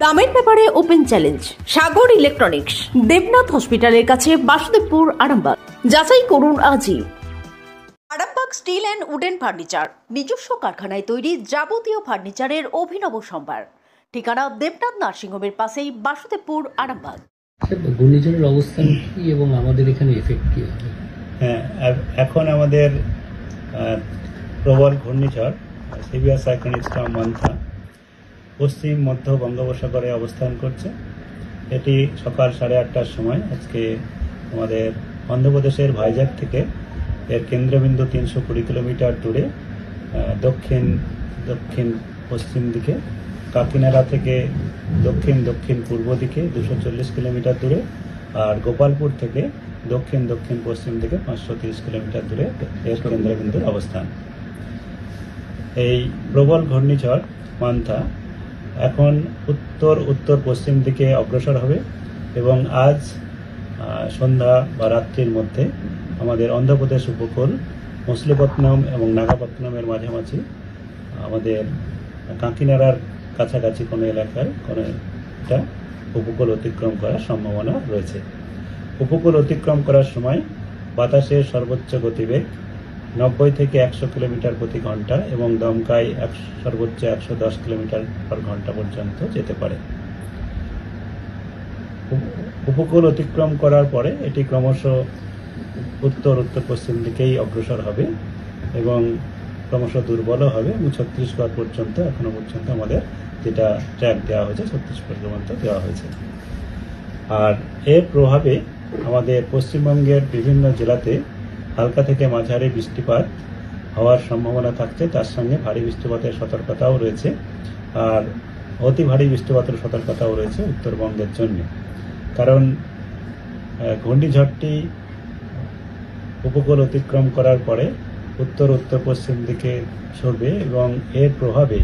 দামের ব্যাপারে open challenge সাগর electronics, Debnath হসপিটালের কাছে, বাসুদেবপুর, আরামবাগ। যাচাই করুন আজই। Arambagh steel and wooden furniture, নিজস্ব কারখানায় তৈরি যাবতীয় ফার্নিচারের অভিনব সম্ভার। ঠিকানা দেবনাথ নার্সিংহোমের পাশেই, বাসুদেবপুর, আরামবাগ। ঘূর্ণিঝড়ের অবস্থান কি এবং আমাদের এখানে এফেক্ট কি হবে? হ্যাঁ, এখন আমাদের প্রবল ঘূর্ণিঝড় সিভিয়ার সাইক্লোনিক স্টর্ম মান্থা পশ্চিম মধ্য বঙ্গোপসাগরে অবস্থান করছে। এটি সকাল 8:30টার সময় আজকে আমাদের অন্ধ্রপ্রদেশের ভাইজাগ থেকে এর কেন্দ্রবিন্দু 320 কিলোমিটার দূরে দক্ষিণ দক্ষিণ পশ্চিম দিকে, কাকিনাড়া থেকে দক্ষিণ দক্ষিণ পূর্ব দিকে 240 কিলোমিটার দূরে, আর গোপালপুর থেকে দক্ষিণ দক্ষিণ পশ্চিম দিকে 530 কিলোমিটার দূরে এর কেন্দ্রবিন্দুর অবস্থান। এই প্রবল ঘূর্ণিঝড় মান্থা এখন উত্তর উত্তর পশ্চিম দিকে অগ্রসর হবে এবং আজ সন্ধ্যা বা রাত্রির মধ্যে আমাদের অন্ধ্রপ্রদেশ উপকূল, মছলিপট্টনম এবং নাগাপট্টনমের মাঝামাঝি, আমাদের কাকিনাড়ার কাছাকাছি কোনো এলাকায় কোনো একটা উপকূল অতিক্রম করার সম্ভাবনা রয়েছে। উপকূল অতিক্রম করার সময় বাতাসের সর্বোচ্চ গতিবেগ 90 থেকে 100 কিলোমিটার প্রতি ঘন্টা এবং দমকায় সর্বোচ্চ 110 কিলোমিটার পার ঘন্টা পর্যন্ত যেতে পারে। উপকূল অতিক্রম করার পরে এটি ক্রমশ উত্তর উত্তর পশ্চিম দিকেই অগ্রসর হবে এবং ক্রমশ দুর্বলও হবে এবং ছত্তিশগড় পর্যন্ত এখনো পর্যন্ত আমাদের যেটা ট্র্যাক দেওয়া হয়েছে, ছত্তিশগড় পর্যন্ত দেওয়া হয়েছে। আর এর প্রভাবে আমাদের পশ্চিমবঙ্গের বিভিন্ন জেলাতে হালকা থেকে মাঝারি বৃষ্টিপাত হওয়ার সম্ভাবনা থাকছে, তার সঙ্গে ভারী বৃষ্টিপাতের সতর্কতাও রয়েছে, আর অতি ভারী বৃষ্টিপাতের সতর্কতাও রয়েছে উত্তরবঙ্গের জন্য। কারণ ঘূর্ণিঝড়টি উপকূল অতিক্রম করার পরে উত্তর উত্তর পশ্চিম দিকে সরবে এবং এর প্রভাবে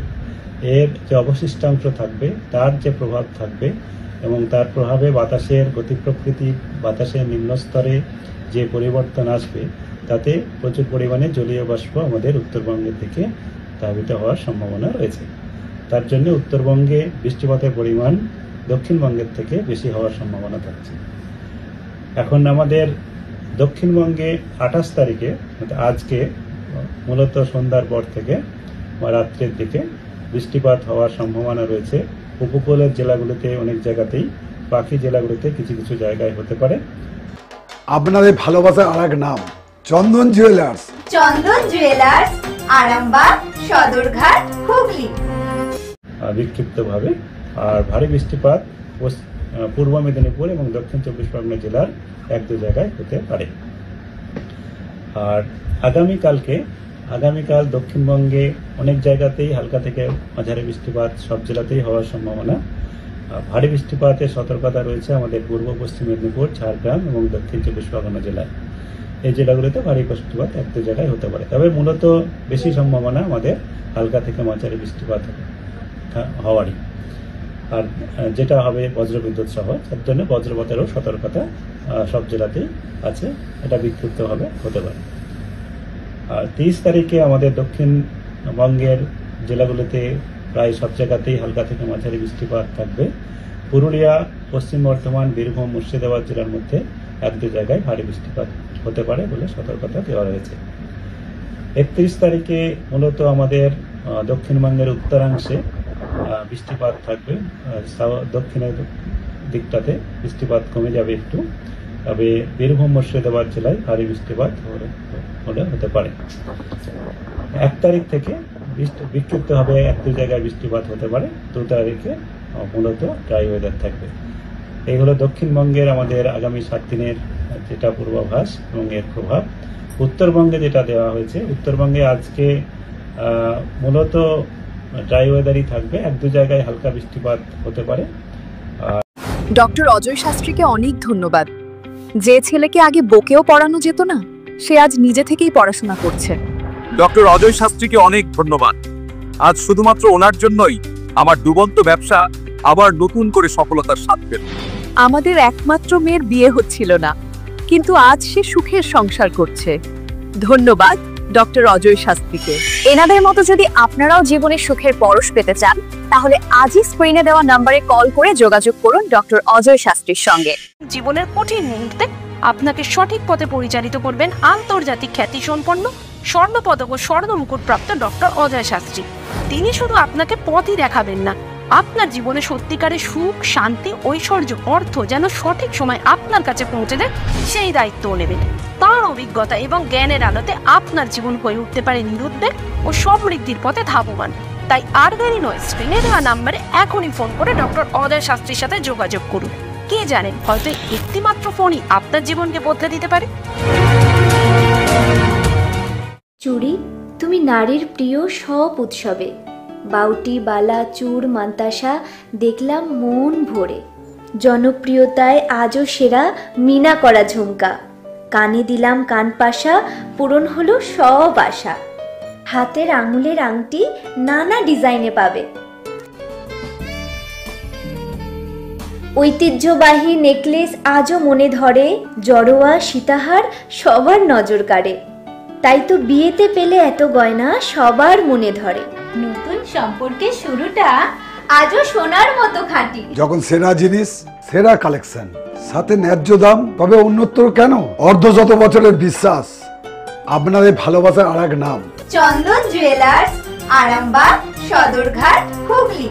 এর যে অবশিষ্টাংশ থাকবে তার যে প্রভাব থাকবে এবং তার প্রভাবে বাতাসের গতি প্রকৃতি, বাতাসের নিম্নস্তরে যে পরিবর্তন আসবে তাতে প্রচুর পরিমাণে জলীয় বাষ্প আমাদের উত্তরবঙ্গের দিকে ধাবিত হওয়ার সম্ভাবনা রয়েছে। তার জন্য উত্তরবঙ্গে বৃষ্টিপাতের পরিমাণ দক্ষিণবঙ্গের থেকে বেশি হওয়ার সম্ভাবনা থাকছে। এখন আমাদের দক্ষিণবঙ্গে 28 তারিখে আজকে মূলত সন্ধ্যার পর থেকে বা রাত্রের দিকে বৃষ্টিপাত হওয়ার সম্ভাবনা রয়েছে। উপকূলের জেলাগুলিতে অনেক জায়গাতেই, বাকি জেলাগুলিতে কিছু কিছু জায়গায় হতে পারে। আপনাদের ভালোবাসার আরেক নাম চন্দন জুয়েলার্স। চন্দন জুয়েলার্স, আরামবাগ, সদরঘাট, হুগলি। বিক্ষিপ্তভাবে আর ভারী বৃষ্টিপাত পূর্ব মেদিনীপুর এবং দক্ষিণ 24 পরগনা জেলার 1-2 জায়গায় হতে পারে। আর আগামীকাল দক্ষিণবঙ্গে অনেক জায়গাতেই হালকা থেকে মাঝারি বৃষ্টিপাত সব জেলাতেই হওয়ার সম্ভাবনা। ভারী বৃষ্টিপাতের সতর্কতা রয়েছে আমাদের পূর্ব পশ্চিম মেদিনীপুর, ঝাড়গ্রাম এবং দক্ষিণ 24 পরগনা জেলায়। এই জেলাগুলিতে ভারী বৃষ্টিপাত 1-2 জায়গায় হতে পারে, তবে মূলত বেশি সম্ভাবনা আমাদের হালকা থেকে মাঝারি বৃষ্টিপাত হওয়ারই। আর যেটা হবে বজ্রবিদ্যুৎ সহ, তার জন্য বজ্রপাতেরও সতর্কতা সব জেলাতেই আছে, এটা বিক্ষিপ্তভাবে হতে পারে। আর 30 তারিখে আমাদের দক্ষিণবঙ্গের জেলাগুলিতে প্রায় সব জায়গাতেই হালকা থেকে মাঝারি বৃষ্টিপাত থাকবে। পুরুলিয়া, পশ্চিম বর্ধমান, বীরভূম, মুর্শিদাবাদ জেলার মধ্যে 1-2 জায়গায় ভারী বৃষ্টিপাত হতে পারে বলে সতর্কতা দেওয়া রয়েছে। 31 তারিখে মূলত আমাদের দক্ষিণবঙ্গের উত্তরাংশে বৃষ্টিপাত থাকবে, দক্ষিণের দিকটাতে বৃষ্টিপাত কমে যাবে একটু, তবে বীরভূম, মুর্শিদাবাদ জেলায় ভারী বৃষ্টিপাত হতে পারে। 1 তারিখ থেকে বিক্ষিপ্ত হবে 1-2 জায়গায় বৃষ্টিপাত হতে পারে। 2 তারিখে মূলত ড্রাই ওয়েদার থাকবে। এই হলো দক্ষিণবঙ্গের আমাদের আগামী 7 দিনের যেটা পূর্বাভাস এবং এর প্রভাব। উত্তরবঙ্গে যেটা দেওয়া হয়েছে, উত্তরবঙ্গে আজকে মূলত ড্রাই ওয়েদারই থাকবে, 1-2 জায়গায় হালকা বৃষ্টিপাত হতে পারে। ডক্টর অজয় শাস্ত্রীকে অনেক ধন্যবাদ। যে ছেলেকে আগে বকেও পড়ানো যেত না, সে আজ নিজে থেকেই পড়াশোনা করছে। ডক্টর অজয় শাস্ত্রীকে অনেক ধন্যবাদ। আজ শুধুমাত্র ওনার জন্যই আমার ডুবন্ত ব্যবসা আবার নতুন করে সফলতার স্বাদ পেল। আমাদের একমাত্র মেয়ের বিয়ে হচ্ছিল না, কিন্তু আজ সে সুখের সংসার করছে। ধন্যবাদ ডক্টর অজয় শাস্ত্রীকে। এনাদের মতো যদি আপনারাও জীবনে সুখের পরশ পেতে চান, তাহলে আজই স্ক্রিনে দেওয়া নম্বরে কল করে যোগাযোগ করুন ডক্টর অজয় শাস্ত্রীর সঙ্গে। জীবনের কঠিন মুহূর্তে আপনাকে সঠিক পথে পরিচালিত করবেন আন্তর্জাতিক খ্যাতিসম্পন্ন স্বর্ণপদক ও স্বর্ণ মুকুট প্রাপ্ত ডক্টর অজয় শাস্ত্রী। তিনি শুধু আপনাকে পথই দেখাবেন না, আপনার জীবনে সত্যিকারের সুখ, শান্তি, ঐশ্বর্য, অর্থ যেন সঠিক সময় আপনার কাছে পৌঁছে দেয় সেই দায়িত্বও নেবেন। তার অভিজ্ঞতা এবং জ্ঞানের আলোতে আপনার জীবন হয়ে উঠতে পারে নিরুদ্বেগ ও সমৃদ্ধির পথে ধাবমান। তাই আর দেরি নয়, স্ক্রিনে দেওয়া নাম্বারে এখনই ফোন করে ডক্টর অজয় শাস্ত্রীর সাথে যোগাযোগ করুন। কে জানেন, হয়তো একটি মাত্র ফোনই আপনার জীবনকে বদলে দিতে পারে। চুড়ি, তুমি নারীর প্রিয় সব উৎসবে বাউটি, বালা, চূড়, মান্তাসা দেখলাম মন ভরে। জনপ্রিয়তায় আজও সেরা মিনা করা ঝুমকা, কানে দিলাম কানপাশা, পূরণ হলো সব আশা। হাতের আঙুলের আংটি নানা ডিজাইনে পাবে, ঐতিহ্যবাহী নেকলেস আজও মনে ধরে, জড়োয়া, সীতাহার সবার নজর কাড়ে। তাই তো বিয়েতে পেলে এত গয়না সবার মনে ধরে। নতুন সম্পর্কের শুরুটা আজও সোনার মতো খাঁটি। যখন সেরা জিনিস, সেরা কালেকশন, সাথে ন্যায্য দাম, তবে উন্নতর কেন? অর্ধশত বছরের বিশ্বাস, আপনাদের ভালোবাসার আর এক নাম চন্দন জুয়েলার্স, আরামবাগ, সদরঘাট, হুগলি।